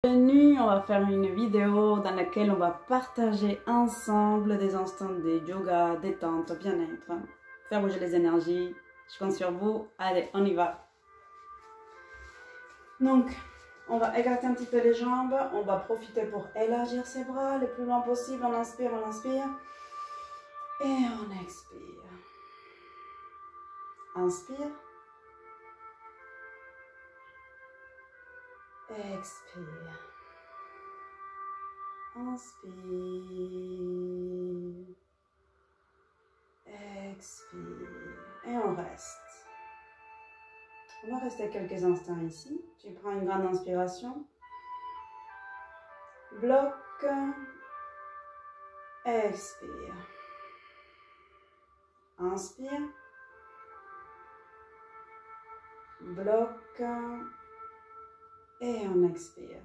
Bienvenue, on va faire une vidéo dans laquelle on va partager ensemble des instants de yoga, détente, bien-être, faire bouger les énergies. Je compte sur vous. Allez, on y va. Donc, on va écarter un petit peu les jambes. On va profiter pour élargir ses bras le plus loin possible. On inspire et on expire. Inspire. Expire. Inspire. Expire. Et on reste. On va rester quelques instants ici. Tu prends une grande inspiration. Bloc. Expire. Inspire. Bloc. Et on expire.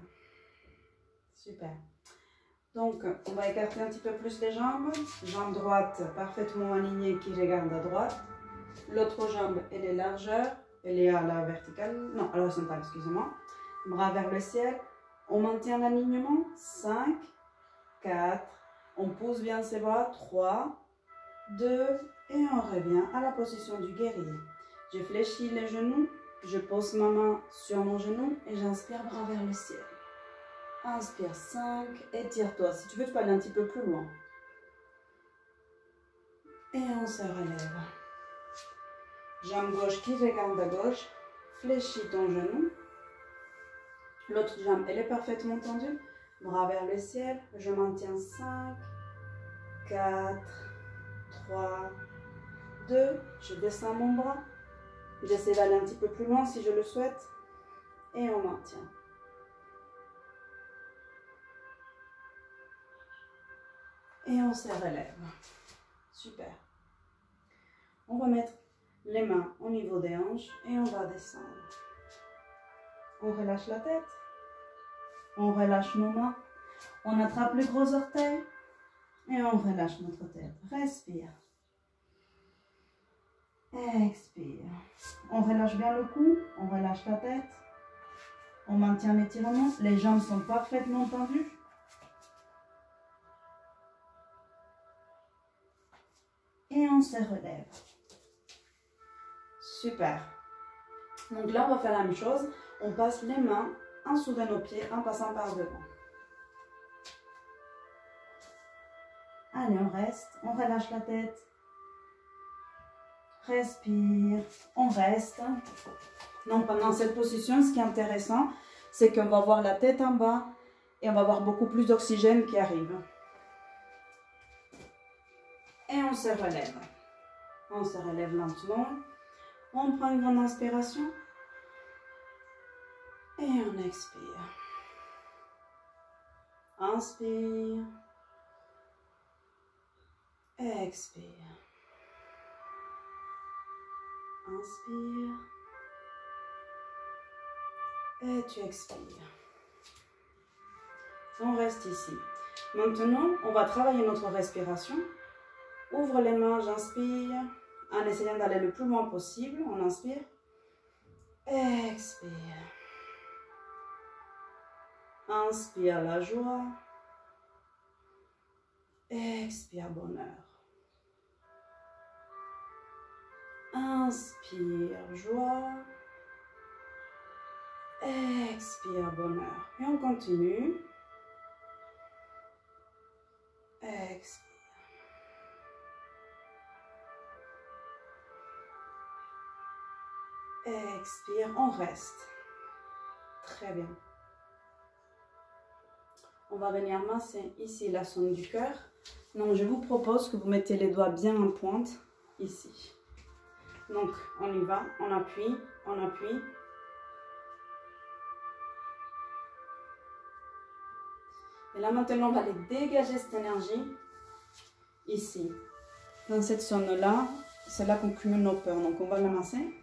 Super. Donc, on va écarter un petit peu plus les jambes. Jambe droite parfaitement alignée qui regarde à droite. L'autre jambe, elle est largeur. Elle est à la verticale. Non, à l'horizontale, excusez-moi. Bras vers le ciel. On maintient l'alignement. 5, 4. On pousse bien ses bras. 3, 2. Et on revient à la position du guerrier. Je fléchis les genoux. Je pose ma main sur mon genou et j'inspire bras vers le ciel. Inspire 5, étire-toi. Si tu veux, tu peux aller un petit peu plus loin. Et on se relève. Jambe gauche qui regarde à gauche. Fléchis ton genou. L'autre jambe, elle est parfaitement tendue. Bras vers le ciel. Je maintiens 5, 4, 3, 2. Je descends mon bras. J'essaie d'aller un petit peu plus loin si je le souhaite. Et on maintient. Et on se relève. Super. On va mettre les mains au niveau des hanches et on va descendre. On relâche la tête. On relâche nos mains. On attrape les gros orteils. Et on relâche notre tête. Respire. Expire. On relâche bien le cou. On relâche la tête. On maintient l'étirement. Les jambes sont parfaitement tendues. Et on se relève. Super. Donc là, on va faire la même chose. On passe les mains en dessous de nos pieds en passant par devant. Allez, on reste. On relâche la tête. Respire. On reste. Donc pendant cette position, ce qui est intéressant, c'est qu'on va avoir la tête en bas et on va avoir beaucoup plus d'oxygène qui arrive. Et on se relève. On se relève lentement. On prend une grande inspiration. Et on expire. Inspire. Expire. Inspire. Et tu expires. On reste ici. Maintenant, on va travailler notre respiration. Ouvre les mains, j'inspire, en essayant d'aller le plus loin possible. On inspire. Expire. Inspire la joie. Expire bonheur. Inspire joie. Expire bonheur. Et on continue. Expire. Expire, on reste. Très bien. On va venir masser ici la zone du cœur. Donc je vous propose que vous mettez les doigts bien en pointe ici. Donc on y va, on appuie, on appuie. Et là maintenant on va aller dégager cette énergie ici. Dans cette zone-là, c'est là qu'on cumule nos peurs. Donc on va la masser.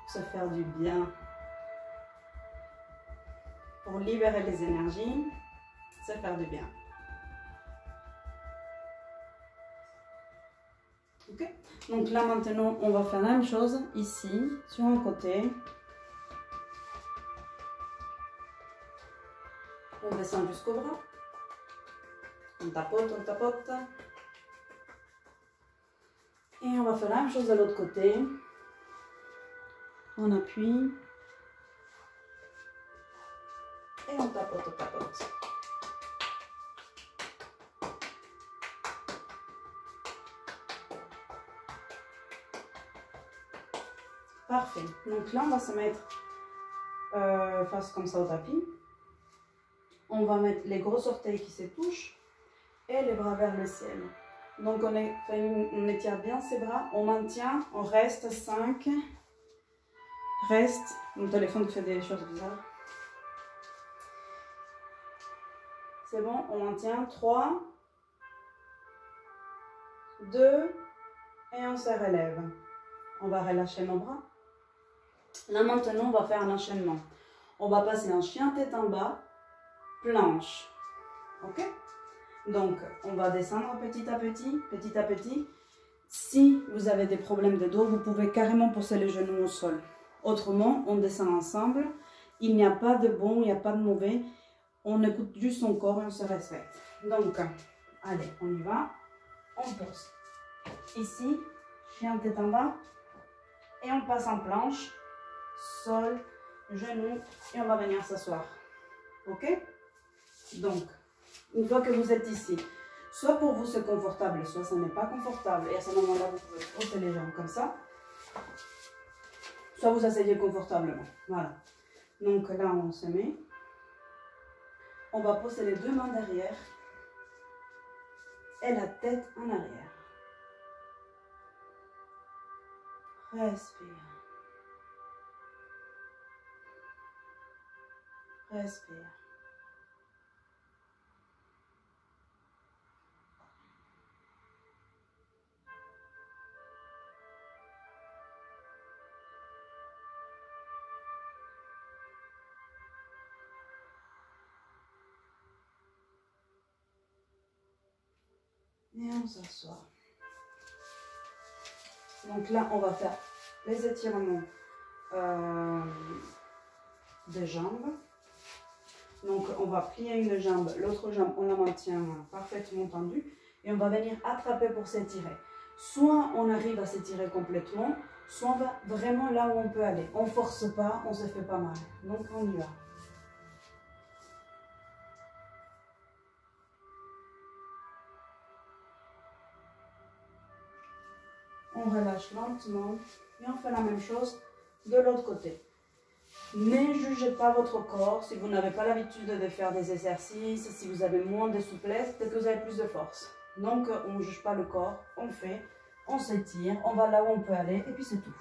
Se faire du bien. Pour libérer les énergies, se faire du bien. Ok? Donc là maintenant, on va faire la même chose ici, sur un côté. On descend jusqu'au bras. On tapote, on tapote. Et on va faire la même chose de l'autre côté. On appuie. Et on tapote, on tapote. Parfait. Donc là, on va se mettre face comme ça au tapis. On va mettre les gros orteils qui se touchent et les bras vers le ciel. Donc on étire bien ses bras, on maintient, on reste 5. Reste. Mon téléphone fait des choses bizarres. C'est bon, on maintient 3, 2 et on se relève. On va relâcher nos bras. Là maintenant, on va faire un enchaînement. On va passer en chien tête en bas, planche. Ok? Donc, on va descendre petit à petit, petit à petit. Si vous avez des problèmes de dos, vous pouvez carrément poser les genoux au sol. Autrement, on descend ensemble. Il n'y a pas de bon, il n'y a pas de mauvais. On écoute juste son corps et on se respecte. Donc, allez, on y va. On pose. Ici, chien tête en bas. Et on passe en planche, sol, genou. Et on va venir s'asseoir. Ok? Donc, une fois que vous êtes ici, soit pour vous c'est confortable, soit ça n'est pas confortable. Et à ce moment-là, vous pouvez hausser les jambes comme ça. Soit vous asseyez confortablement. Voilà. Donc là, on se met. On va poser les deux mains derrière et la tête en arrière. Respire. Respire. Et on s'assoit. Donc là, on va faire les étirements des jambes. Donc on va plier une jambe, l'autre jambe, on la maintient parfaitement tendue. Et on va venir attraper pour s'étirer. Soit on arrive à s'étirer complètement, soit on va vraiment là où on peut aller. On ne force pas, on se fait pas mal. Donc on y va. On relâche lentement et on fait la même chose de l'autre côté. Ne jugez pas votre corps si vous n'avez pas l'habitude de faire des exercices, si vous avez moins de souplesse, peut-être que vous avez plus de force. Donc on ne juge pas le corps, on fait, on s'étire, on va là où on peut aller et puis c'est tout.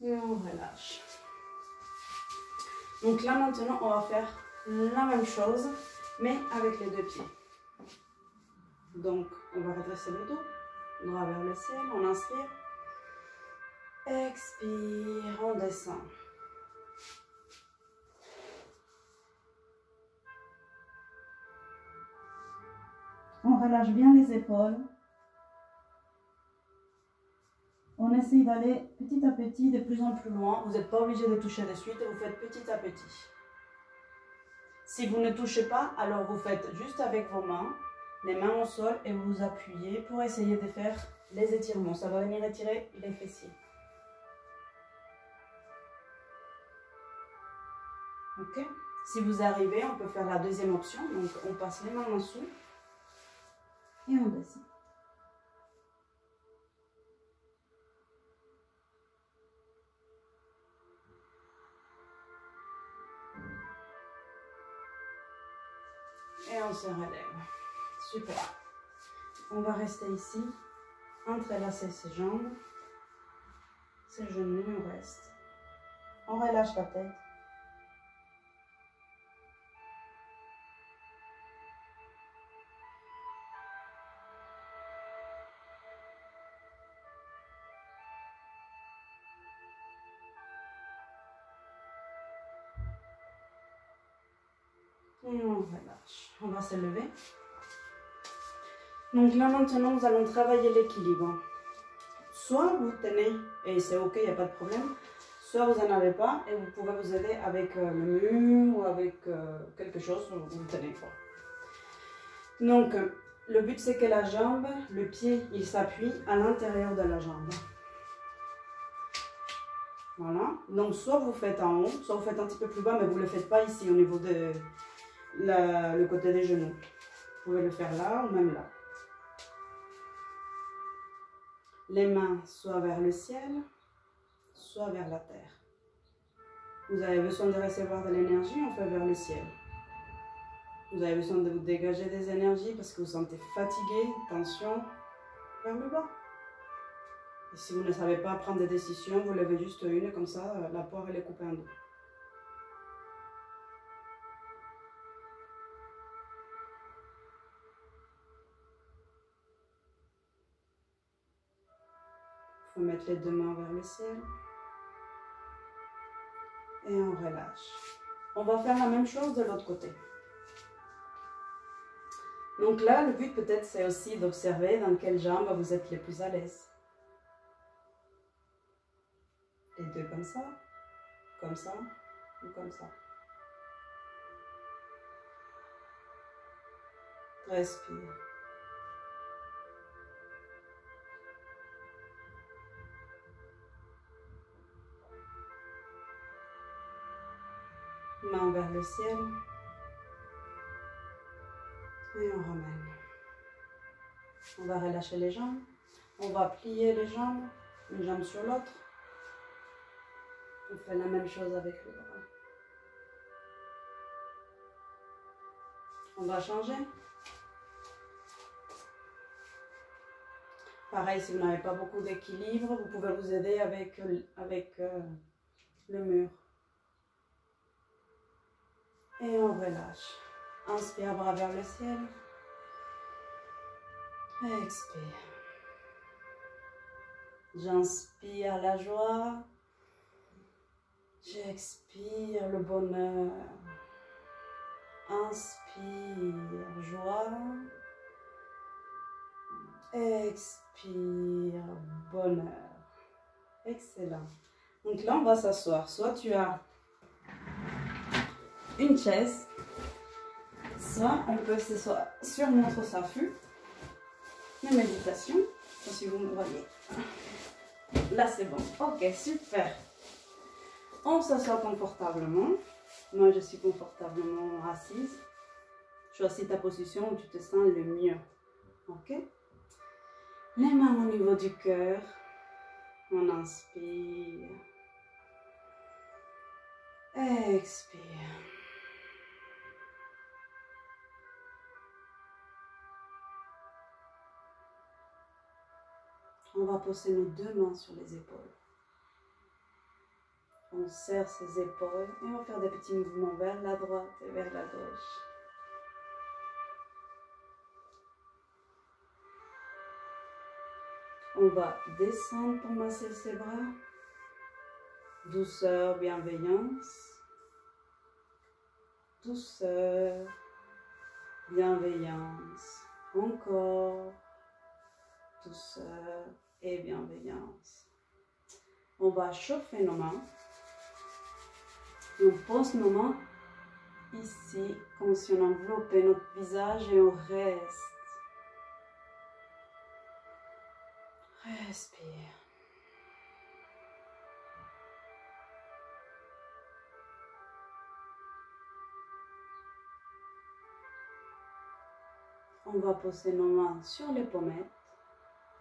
Et on relâche. Donc là maintenant on va faire la même chose mais avec les deux pieds. Donc on va redresser le dos, droit vers le ciel, on inspire, expire, on descend. On relâche bien les épaules. On essaye d'aller petit à petit, de plus en plus loin. Vous n'êtes pas obligé de toucher de suite, vous faites petit à petit. Si vous ne touchez pas, alors vous faites juste avec vos mains, les mains au sol et vous vous appuyez pour essayer de faire les étirements. Ça va venir étirer les fessiers. Ok? Si vous arrivez, on peut faire la deuxième option. Donc on passe les mains en dessous et on descend. Et on se relève. Super. On va rester ici, entrelacer ses jambes, ses genoux, on reste. On relâche la tête. Et on relâche. On va se lever. Donc là maintenant, nous allons travailler l'équilibre. Soit vous tenez, et c'est ok, il n'y a pas de problème. Soit vous n'en avez pas et vous pouvez vous aider avec le mur ou avec quelque chose où vous tenez quoi. Donc le but c'est que la jambe, le pied, il s'appuie à l'intérieur de la jambe. Voilà. Donc soit vous faites en haut, soit vous faites un petit peu plus bas, mais vous ne le faites pas ici au niveau de le côté des genoux. Vous pouvez le faire là ou même là. Les mains soit vers le ciel, soit vers la terre. Vous avez besoin de recevoir de l'énergie, on fait vers le ciel. Vous avez besoin de vous dégager des énergies parce que vous vous sentez fatigué, tension, vers le bas. Et si vous ne savez pas prendre des décisions, vous levez juste une, comme ça, la poire elle est coupée en deux. Il faut mettre les deux mains vers le ciel. Et on relâche. On va faire la même chose de l'autre côté. Donc là, le but peut-être c'est aussi d'observer dans quelle jambe vous êtes les plus à l'aise. Les deux comme ça ou comme ça. Respire. Main vers le ciel. Et on ramène. On va relâcher les jambes. On va plier les jambes, une jambe sur l'autre. On fait la même chose avec le bras. On va changer. Pareil, si vous n'avez pas beaucoup d'équilibre, vous pouvez vous aider avec le mur. Et on relâche. Inspire, bras vers le ciel. Expire. J'inspire la joie. J'expire le bonheur. Inspire, joie. Expire, bonheur. Excellent. Donc là, on va s'asseoir. Soit tu as une chaise, soit on peut s'asseoir sur notre safu. La méditation, si vous me voyez. Là, c'est bon. Ok, super. On s'assoit confortablement. Moi, je suis confortablement assise. Choisis ta position où tu te sens le mieux. Ok? Les mains au niveau du cœur. On inspire. Expire. On va poser nos deux mains sur les épaules. On serre ses épaules et on va faire des petits mouvements vers la droite et vers la gauche. On va descendre pour masser ses bras. Douceur, bienveillance. Douceur, bienveillance. Encore. Douceur et bienveillance. On va chauffer nos mains. Et on pose nos mains ici, comme si on enveloppait notre visage et on reste. Respire. On va poser nos mains sur les pommettes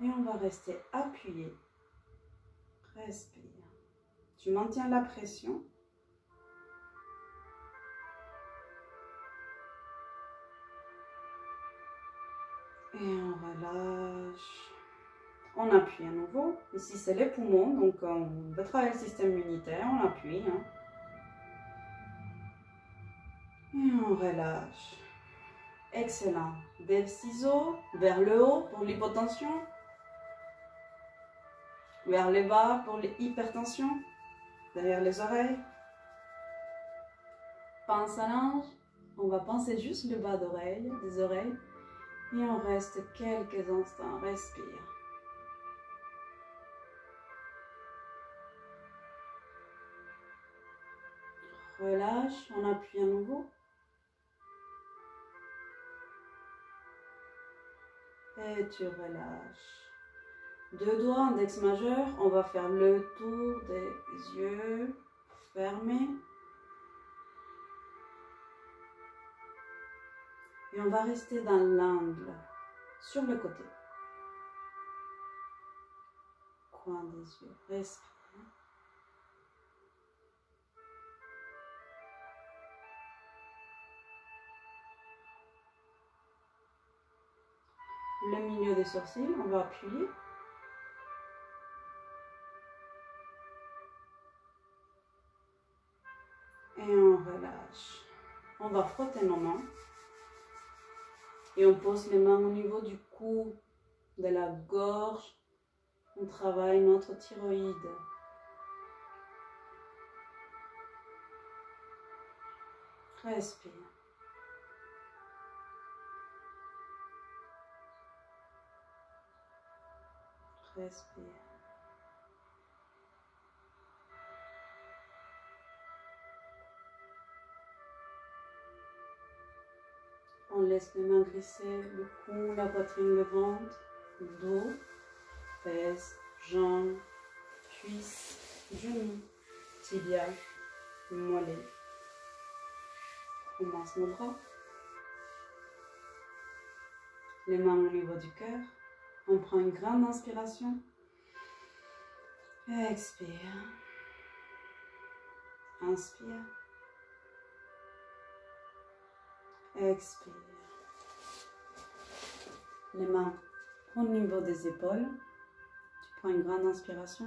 et on va rester appuyé. Respire. Tu maintiens la pression. Et on relâche. On appuie à nouveau. Ici, c'est les poumons, donc on veut travailler le système immunitaire. On appuie. Hein. Et on relâche. Excellent. Des ciseaux vers le haut pour l'hypotension. Vers le bas pour l'hypertension. Derrière les oreilles. Pince à linge. On va pincer juste le bas des oreilles et on reste quelques instants. Respire. Relâche, on appuie à nouveau. Et tu relâches. Deux doigts, index majeur, on va faire le tour des yeux fermés. Et on va rester dans l'angle, sur le côté. Coin des yeux, respire. Le milieu des sourcils, on va appuyer. Et on relâche. On va frotter nos mains. Et on pose les mains au niveau du cou, de la gorge. On travaille notre thyroïde. Respire. Respire. On laisse les mains glisser le cou, la poitrine, le ventre, le dos, fesses, jambes, cuisses, genoux, tibia, mollet. On masse nos bras. Les mains au niveau du cœur. On prend une grande inspiration. Expire. Inspire. Expire. Les mains au niveau des épaules. Tu prends une grande inspiration.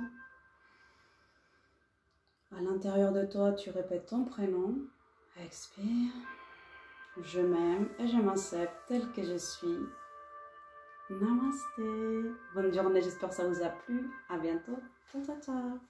À l'intérieur de toi, tu répètes ton prénom. Expire. Je m'aime et je m'accepte tel que je suis. Namasté. Bonne journée, j'espère que ça vous a plu. À bientôt. Ciao, ciao, ciao.